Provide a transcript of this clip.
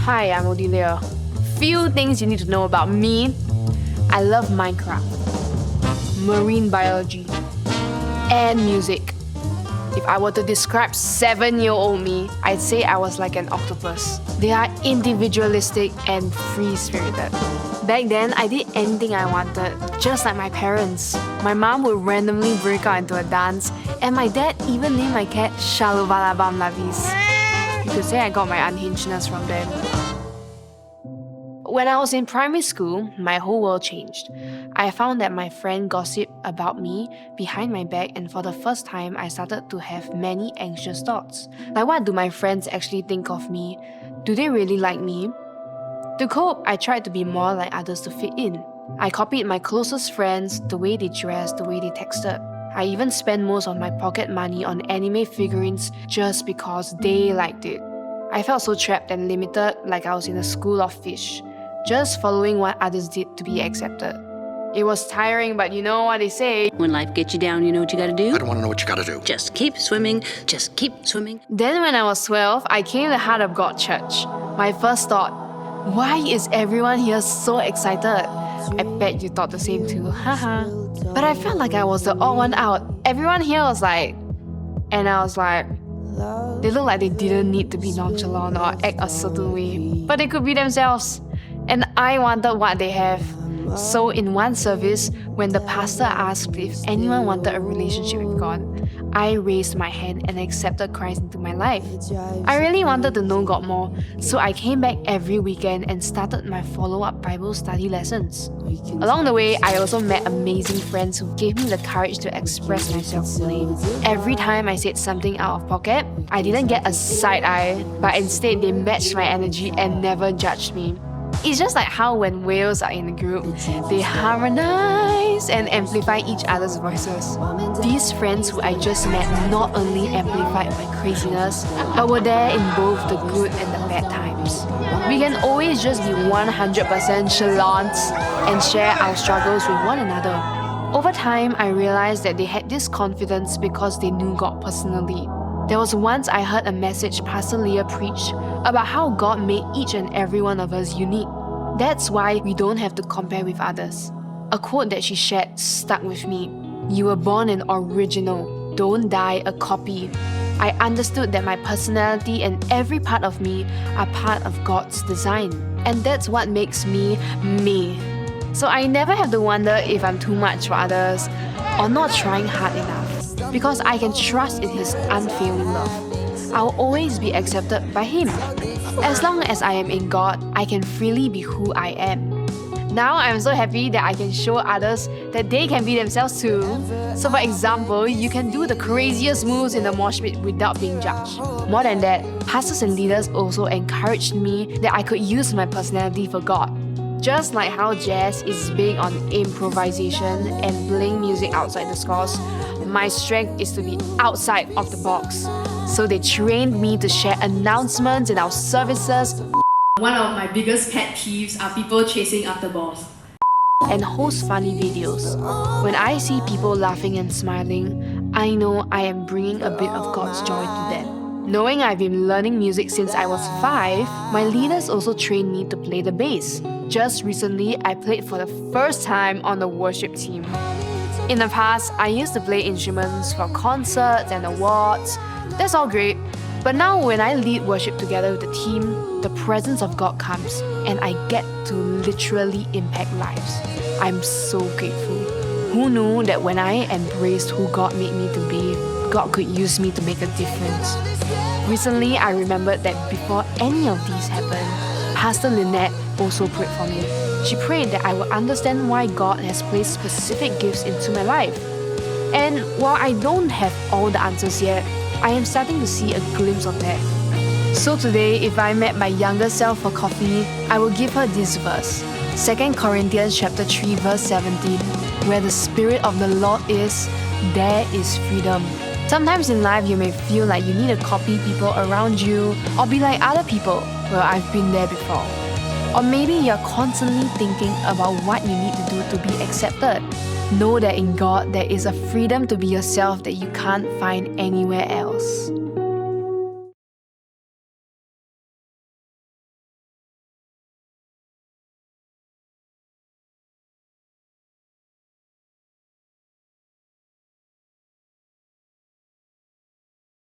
Hi, I'm Odelia. Few things you need to know about me. I love Minecraft, marine biology, and music. If I were to describe 7-year-old me, I'd say I was like an octopus. They are individualistic and free-spirited. Back then, I did anything I wanted, just like my parents. My mom would randomly break out into a dance, and my dad even named my cat Shalovalabam Lavis. You could say I got my unhingedness from them. When I was in primary school, my whole world changed. I found that my friend gossiped about me behind my back, and for the first time, I started to have many anxious thoughts. Like, what do my friends actually think of me? Do they really like me? To cope, I tried to be more like others to fit in. I copied my closest friends, the way they dressed, the way they texted. I even spent most of my pocket money on anime figurines just because they liked it. I felt so trapped and limited, like I was in a school of fish, just following what others did to be accepted. It was tiring, but you know what they say. When life gets you down, you know what you gotta do? I don't want to know what you gotta do. Just keep swimming, just keep swimming. Then when I was 12, I came to Heart of God Church. My first thought, why is everyone here so excited? I bet you thought the same too, haha. But I felt like I was the odd one out. Everyone here was like, and I was like, they looked like they didn't need to be nonchalant or act a certain way, but they could be themselves. And I wanted what they have. So in one service, when the pastor asked if anyone wanted a relationship with God, I raised my hand and accepted Christ into my life. I really wanted to know God more, so I came back every weekend and started my follow-up Bible study lessons. Along the way, I also met amazing friends who gave me the courage to express myself fully. Every time I said something out of pocket, I didn't get a side eye, but instead they matched my energy and never judged me. It's just like how when whales are in a group, they harmonize and amplify each other's voices. These friends who I just met not only amplified my craziness, but were there in both the good and the bad times. We can always just be 100% chalants and share our struggles with one another. Over time, I realized that they had this confidence because they knew God personally. There was once I heard a message Pastor Leah preach about how God made each and every one of us unique. That's why we don't have to compare with others. A quote that she shared stuck with me. You were born an original, don't die a copy. I understood that my personality and every part of me are part of God's design. And that's what makes me, me. So I never have to wonder if I'm too much for others or not trying hard enough. Because I can trust in His unfailing love. I'll always be accepted by Him. As long as I am in God, I can freely be who I am. Now I'm so happy that I can show others that they can be themselves too. So for example, you can do the craziest moves in the mosh pit without being judged. More than that, pastors and leaders also encouraged me that I could use my personality for God. Just like how jazz is big on improvisation and playing music outside the scores, my strength is to be outside of the box. So they trained me to share announcements in our services. One of my biggest pet peeves are people chasing after balls. And host funny videos. When I see people laughing and smiling, I know I am bringing a bit of God's joy to them. Knowing I've been learning music since I was 5, my leaders also trained me to play the bass. Just recently, I played for the first time on the worship team. In the past, I used to play instruments for concerts and awards. That's all great. But now when I lead worship together with the team, the presence of God comes and I get to literally impact lives. I'm so grateful. Who knew that when I embraced who God made me to be, God could use me to make a difference? Recently, I remembered that before any of these happened, Pastor Lynette also prayed for me. She prayed that I would understand why God has placed specific gifts into my life. And while I don't have all the answers yet, I am starting to see a glimpse of that. So today, if I met my younger self for coffee, I will give her this verse. 2 Corinthians chapter 3 verse 17. Where the Spirit of the Lord is, there is freedom. Sometimes in life you may feel like you need to copy people around you or be like other people. Well, I've been there before. Or maybe you're constantly thinking about what you need to do to be accepted. Know that in God there is a freedom to be yourself that you can't find anywhere else.